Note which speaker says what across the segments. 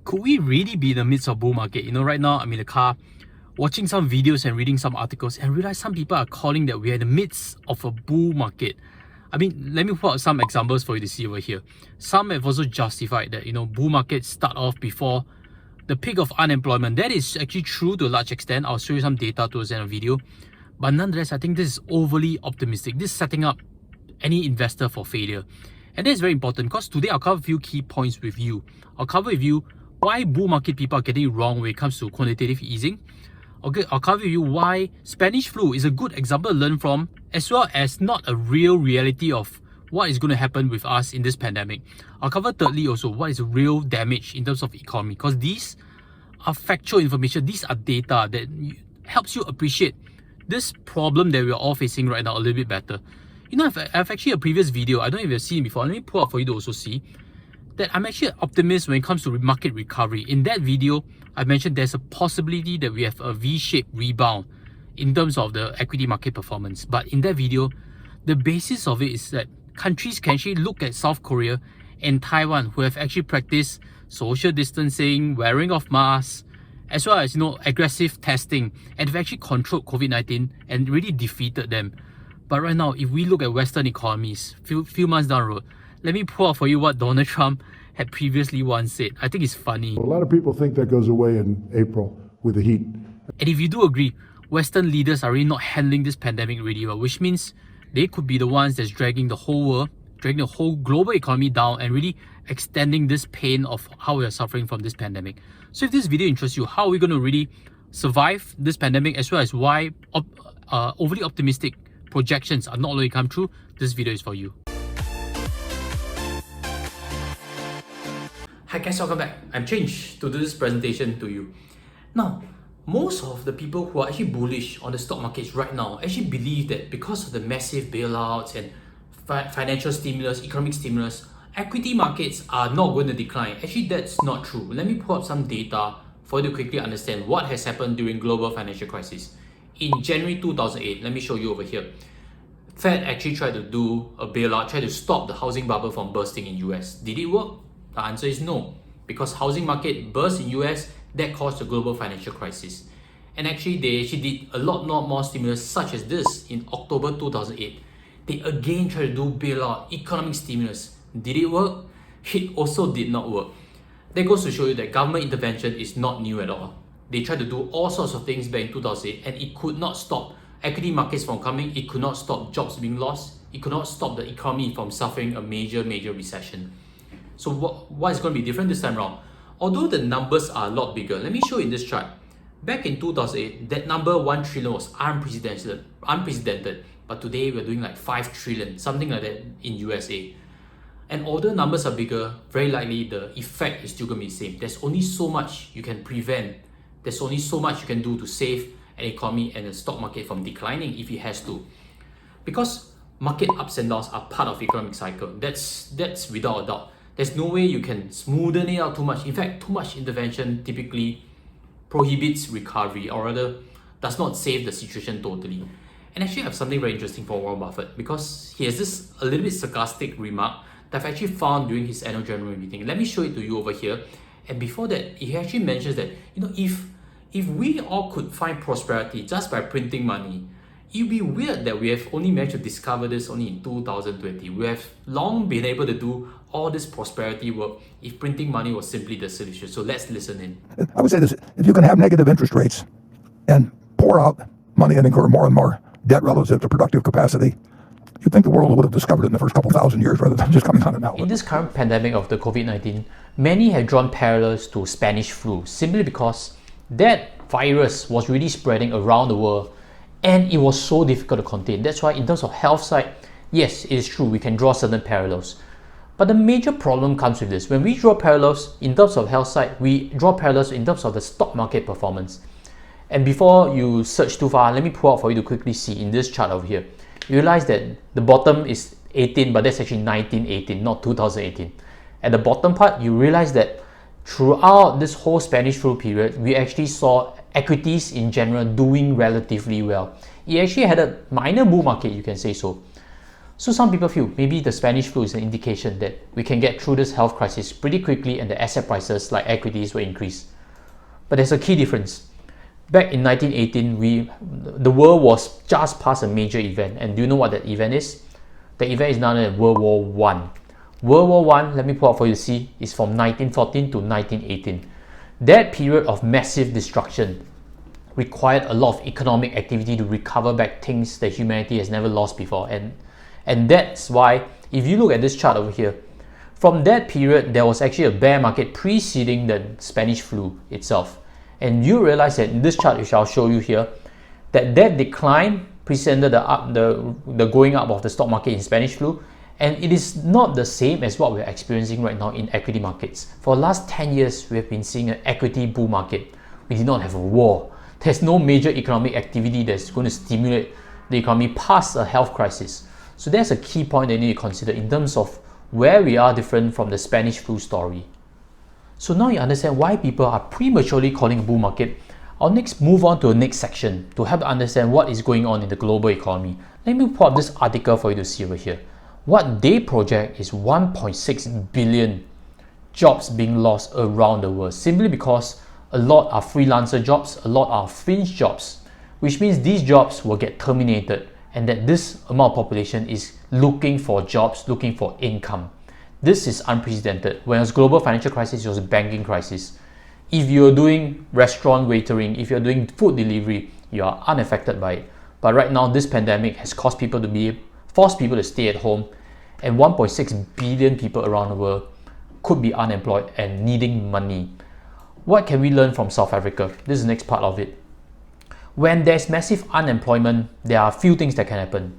Speaker 1: could we really be in the midst of bull market? You know, right now I'm in the car watching some videos and reading some articles and realize some people are calling that we're in the midst of a bull market. I mean, let me put out some examples for you to see over here. Some have also justified that, you know, bull markets start off before the peak of unemployment. That is actually true to a large extent. I'll show you some data towards the end of the video. But nonetheless, I think this is overly optimistic. This is setting up any investor for failure. And that is very important because today I'll cover a few key points with you. I'll cover with you why bull market people are getting it wrong when it comes to quantitative easing. Okay, I'll cover with you why Spanish flu is a good example to learn from, as well as not a real reality of what is going to happen with us in this pandemic. I'll cover thirdly also what is real damage in terms of economy, because these are factual information. These are data that helps you appreciate this problem that we're all facing right now a little bit better. You know, I've actually a previous video, I don't know if you've seen it before, let me pull up for you to also see that I'm actually an optimist when it comes to market recovery. In that video, I mentioned there's a possibility that we have a V-shaped rebound in terms of the equity market performance. But in that video, the basis of it is that countries can actually look at South Korea and Taiwan, who have actually practiced social distancing, wearing of masks, as well as, you know, aggressive testing, and have actually controlled COVID-19 and really defeated them. But right now, if we look at Western economies, few months down the road, let me pull out for you what Donald Trump had previously once said. I think it's funny.
Speaker 2: A lot of people think that goes away in April with the heat.
Speaker 1: And if you do agree, Western leaders are really not handling this pandemic really well, which means they could be the ones that's dragging the whole world, dragging the whole global economy down and really extending this pain of how we are suffering from this pandemic. So if this video interests you, how are we going to really survive this pandemic, as well as why overly optimistic projections are not going to come true, this video is for you. Hi guys, welcome back. I'm changed to do this presentation to you. Now, most of the people who are actually bullish on the stock markets right now actually believe that because of the massive bailouts and financial stimulus, economic stimulus, equity markets are not going to decline. Actually, that's not true. Let me pull up some data for you to quickly understand what has happened during global financial crisis. In January 2008, let me show you over here. Fed actually tried to do a bailout, tried to stop the housing bubble from bursting in US. Did it work? The answer is no, because housing market burst in US, that caused the global financial crisis. And actually, they did a lot more stimulus such as this in October 2008. They again tried to do bailout, economic stimulus. Did it work? It also did not work. That goes to show you that government intervention is not new at all. They tried to do all sorts of things back in 2008 and it could not stop equity markets from coming, it could not stop jobs being lost, it could not stop the economy from suffering a major recession. So what is going to be different this time around? Although the numbers are a lot bigger, let me show you in this chart. Back in 2008, that number 1 trillion was unprecedented, but today we're doing like 5 trillion, something like that in USA. And although numbers are bigger, very likely the effect is still going to be the same. There's only so much you can prevent. There's only so much you can do to save an economy and the stock market from declining if it has to. Because market ups and downs are part of the economic cycle. That's without a doubt. There's no way you can smoothen it out too much. In fact, too much intervention typically prohibits recovery, or rather does not save the situation totally. And actually I have something very interesting for Warren Buffett, because he has this a little bit sarcastic remark that I've actually found during his annual general meeting. Let me show it to you over here. And before that, he actually mentions that, you know, if we all could find prosperity just by printing money, it would be weird that we have only managed to discover this only in 2020. We have long been able to do all this prosperity work if printing money was simply the solution. So let's listen in.
Speaker 3: I would say this: if you can have negative interest rates and pour out money and incur more and more debt relative to productive capacity, you'd think the world would have discovered it in the first couple thousand years rather than just coming on it now.
Speaker 4: In this current pandemic of the COVID-19, many have drawn parallels to Spanish flu simply because that virus was really spreading around the world and it was so difficult to contain. That's why in terms of health side, yes, it is true, we can draw certain parallels. But the major problem comes with this. When we draw parallels in terms of health side, we draw parallels in terms of the stock market performance. And before you search too far, let me pull out for you to quickly see in this chart over here. You realize that the bottom is 18, but that's actually 1918, not 2018. At the bottom part, you realize that throughout this whole Spanish flu period, we actually saw equities in general doing relatively well. It actually had a minor bull market, you can say so. So some people feel maybe the Spanish flu is an indication that we can get through this health crisis pretty quickly and the asset prices like equities will increase. But there's a key difference. Back in 1918, the world was just past a major event. And do you know what that event is? The event is known as World War I. World War I, let me pull out for you to see, is from 1914 to 1918. That period of massive destruction required a lot of economic activity to recover back things that humanity has never lost before. And that's why, if you look at this chart over here, from that period, there was actually a bear market preceding the Spanish flu itself. And you realize that in this chart, which I'll show you here, that decline preceded the going up of the stock market in Spanish flu. And it is not the same as what we're experiencing right now in equity markets. For the last 10 years, we have been seeing an equity bull market. We did not have a war. There's no major economic activity that's going to stimulate the economy past a health crisis. So that's a key point that you need to consider in terms of where we are different from the Spanish flu story. So now you understand why people are prematurely calling a bull market. I'll next move on to the next section to help understand what is going on in the global economy. Let me pull up this article for you to see over here. What they project is 1.6 billion jobs being lost around the world, simply because a lot are freelancer jobs, a lot are fringe jobs, which means these jobs will get terminated, and that this amount of population is looking for jobs, looking for income. This is unprecedented. When it was global financial crisis, it was a banking crisis. If you're doing restaurant waitering, if you're doing food delivery, you are unaffected by it. But right now, this pandemic has forced people to stay at home, and 1.6 billion people around the world could be unemployed and needing money. What can we learn from South Africa? This is the next part of it. When there's massive unemployment, there are a few things that can happen.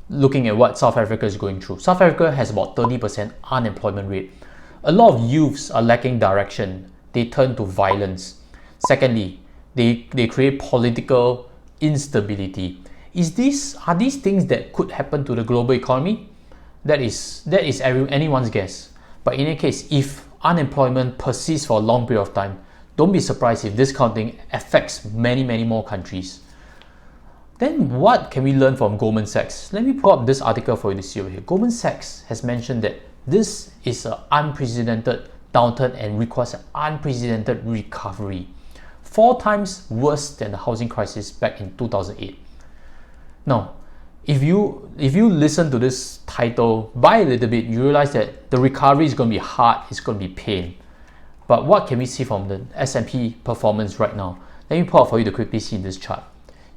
Speaker 4: Looking at what South Africa is going through. South Africa has about 30% unemployment rate. A lot of youths are lacking direction. They turn to violence. Secondly, they create political instability. Are these things that could happen to the global economy? That is anyone's guess. But in any case, if unemployment persists for a long period of time, don't be surprised if this kind of thing affects many, many more countries. Then what can we learn from Goldman Sachs? Let me pull up this article for you to see over here. Goldman Sachs has mentioned that this is an unprecedented downturn and requires an unprecedented recovery. 4 times worse than the housing crisis back in 2008. Now, if you listen to this title by a little bit, you realize that the recovery is going to be hard, it's going to be pain. But what can we see from the S&P performance right now? Let me pull up for you to quickly see this chart.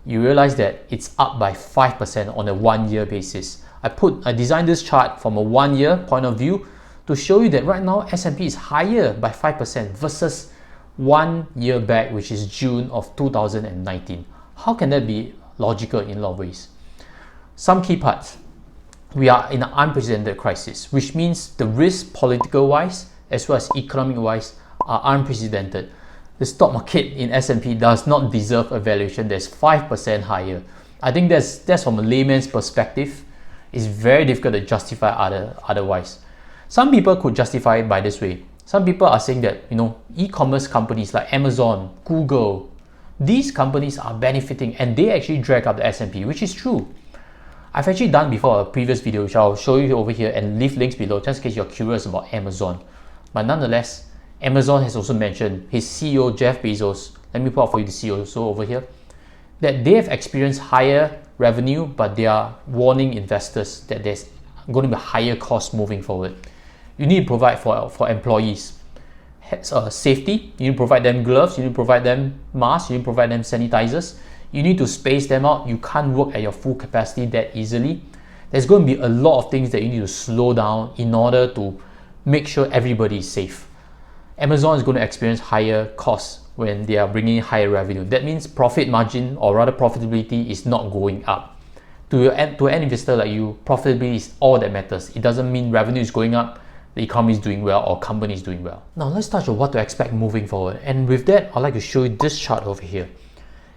Speaker 4: You realize that it's up by 5% on a 1-year basis. I designed this chart from a 1-year point of view to show you that right now S&P is higher by 5% versus 1 year back, which is June of 2019. How can that be logical in a lot of ways? Some key parts. We are in an unprecedented crisis, which means the risk political-wise as well as economic-wise are unprecedented. The stock market in S&P does not deserve a valuation that's 5% higher. I think that's from a layman's perspective. It's very difficult to justify otherwise. Some people could justify it by this way. Some people are saying that, e-commerce companies like Amazon, Google, these companies are benefiting and they actually drag up the S&P, which is true. I've actually done before a previous video, which I'll show you over here and leave links below just in case you're curious about Amazon. But nonetheless, Amazon has also mentioned, his CEO Jeff Bezos, let me put up for you the CEO also over here, that they have experienced higher revenue, but they are warning investors that there's going to be higher costs moving forward. You need to provide for employees safety, you need to provide them gloves, you need to provide them masks, you need to provide them sanitizers. You need to space them out. You can't work at your full capacity that easily. There's going to be a lot of things that you need to slow down in order to make sure everybody is safe. Amazon is going to experience higher costs when they are bringing in higher revenue. That means profit margin, or rather profitability, is not going up. To an investor like you, profitability is all that matters. It doesn't mean revenue is going up, the economy is doing well, or company is doing well. Now let's touch on what to expect moving forward. And with that, I'd like to show you this chart over here.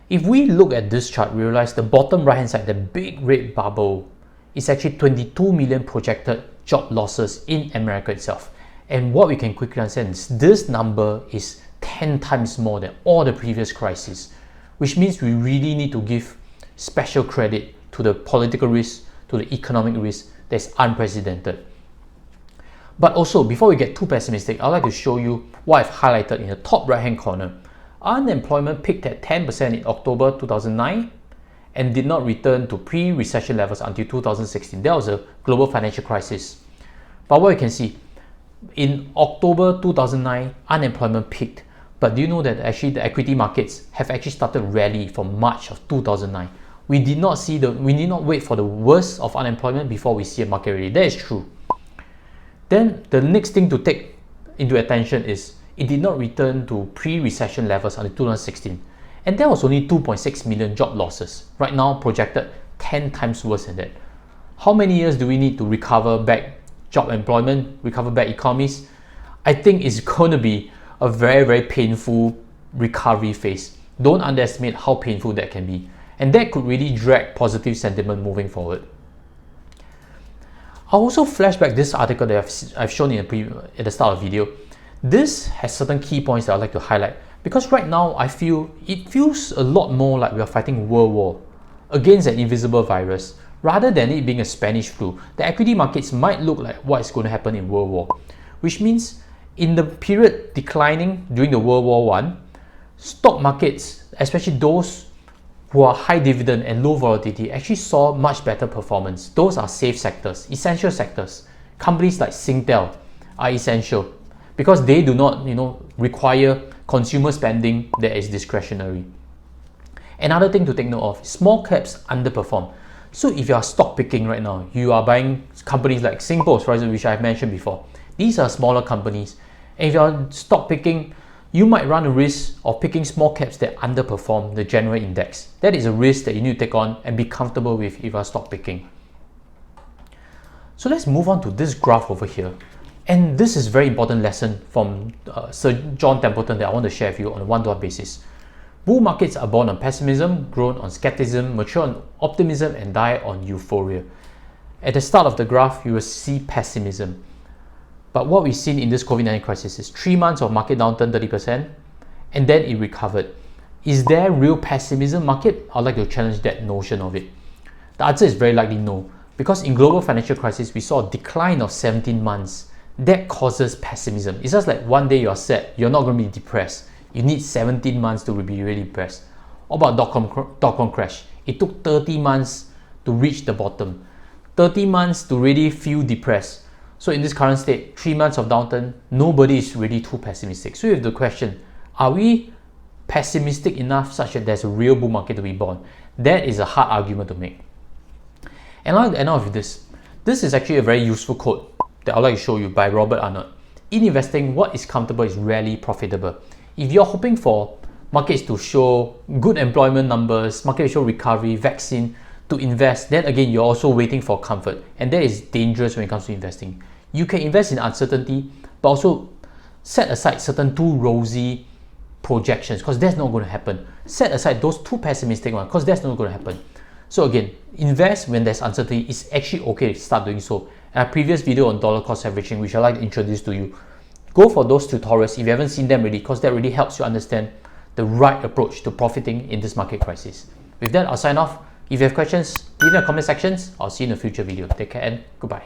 Speaker 4: If we look at this chart, we realize the bottom right hand side, the big red bubble, is actually 22 million projected job losses in America itself. And what we can quickly understand is this number is 10 times more than all the previous crises, which means we really need to give special credit to the political risk, to the economic risk that's unprecedented. But also, before we get too pessimistic, I'd like to show you what I've highlighted in the top right hand corner. Unemployment peaked at 10% in October 2009 and did not return to pre-recession levels until 2016. That was a global financial crisis. But what you can see, in October 2009, unemployment peaked. But do you know that actually the equity markets have actually started rally from March of 2009? We did not wait for the worst of unemployment before we see a market rally. That is true. Then the next thing to take into attention is it did not return to pre-recession levels until 2016. And there was only 2.6 million job losses. Right now projected 10 times worse than that. How many years do we need to recover back job employment, recover back economies? I think it's going to be a very, very painful recovery phase. Don't underestimate how painful that can be. And that could really drag positive sentiment moving forward. I'll also flash back this article that I've shown at the start of the video. This has certain key points that I'd like to highlight, because right now it feels a lot more like we are fighting World War against an invisible virus rather than it being a Spanish flu. The equity markets might look like what is going to happen in World War, which means in the period declining during the World War I, stock markets, especially those who are high dividend and low volatility, actually saw much better performance. Those are safe sectors, essential sectors. Companies like Singtel are essential because they do not, require consumer spending that is discretionary. Another thing to take note of, small caps underperform. So if you are stock picking right now, you are buying companies like Singpost, for example, which I've mentioned before. These are smaller companies. And if you are stock picking, you might run a risk of picking small caps that underperform the general index. That is a risk that you need to take on and be comfortable with if you are stock picking. So let's move on to this graph over here. And this is a very important lesson from Sir John Templeton that I want to share with you on a one-to-one basis. Bull markets are born on pessimism, grown on skepticism, mature on optimism, and die on euphoria. At the start of the graph, you will see pessimism. But what we've seen in this COVID-19 crisis is 3 months of market downturn 30%, and then it recovered. Is there real pessimism market? I'd like to challenge that notion of it. The answer is very likely no, because in global financial crisis, we saw a decline of 17 months. That causes pessimism. It's just like one day you're sad, you're not going to be depressed. You need 17 months to be really depressed. What about dot-com crash? It took 30 months to reach the bottom. 30 months to really feel depressed. So in this current state, 3 months of downturn, nobody is really too pessimistic. So you have the question, are we pessimistic enough such that there's a real bull market to be born? That is a hard argument to make. And I'll end off with this. This is actually a very useful quote that I'd like to show you by Robert Arnold. In investing, what is comfortable is rarely profitable. If you're hoping for markets to show good employment numbers, market to show recovery, vaccine, to invest, then again, you're also waiting for comfort. And that is dangerous when it comes to investing. You can invest in uncertainty, but also set aside certain too rosy projections, because that's not going to happen. Set aside those too pessimistic ones, because that's not going to happen. So again, invest when there's uncertainty. It's actually okay to start doing so. And a previous video on dollar cost averaging, which I'd like to introduce to you. Go for those tutorials if you haven't seen them already, because that really helps you understand the right approach to profiting in this market crisis. With that, I'll sign off. If you have questions, leave in the comment sections. I'll see you in a future video. Take care and goodbye.